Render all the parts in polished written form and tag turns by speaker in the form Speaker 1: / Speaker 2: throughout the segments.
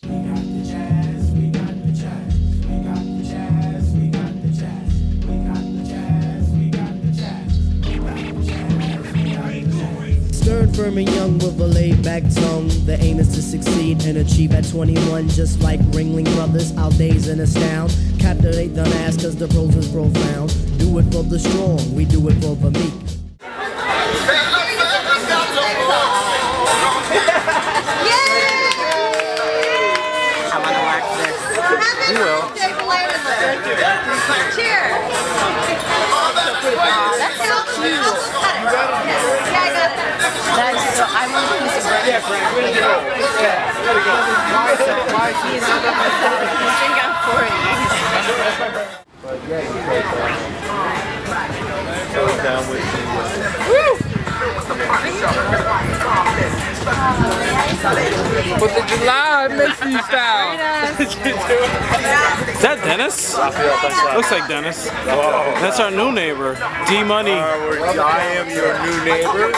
Speaker 1: Stern, firm, and young with a laid-back tone. The aim is to succeed and achieve at 21. Just like Ringling Brothers, our days in astound. Captivate the mass cause the prose is profound. Do it for the strong, we do it for the meek.
Speaker 2: You will.
Speaker 3: Cheers. That's so cute. Yeah, I got that. That's so, I want a piece of bread. Yeah, Frank, where did you go? Yeah, there we go. Why is it? He's been gone 4 years.
Speaker 2: Down with
Speaker 4: Fourth of July, Missy style. Is that Dennis? Looks like Dennis.
Speaker 2: Whoa.
Speaker 4: That's our new neighbor, D Money.
Speaker 2: I am your new neighbor.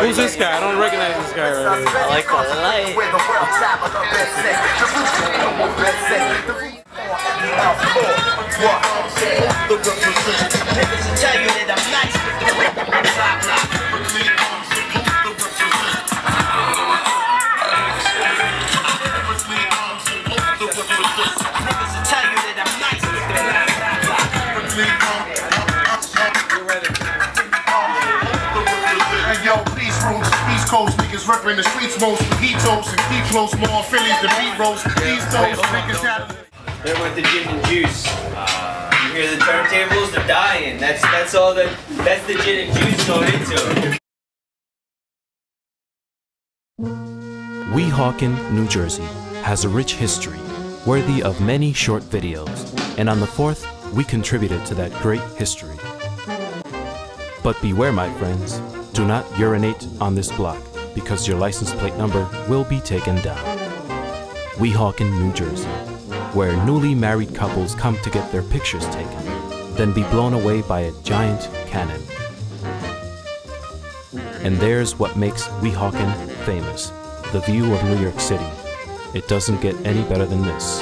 Speaker 4: Who's this guy? I don't recognize this guy right here.
Speaker 5: I like the light.
Speaker 6: East Coast niggas repping the streets most. Mojitos and keep close more Phillies than beat roast. These toes niggas have.
Speaker 5: There went the gin and juice. You hear the turntables? They're dying. That's all that. That's the gin and juice going into.
Speaker 7: Weehawken, New Jersey has a rich history, worthy of many short videos, and on the 4th, we contributed to that great history. But beware, my friends, do not urinate on this block, because your license plate number will be taken down. Weehawken, New Jersey, where newly married couples come to get their pictures taken, then be blown away by a giant cannon. And there's what makes Weehawken famous, the view of New York City. It doesn't get any better than this.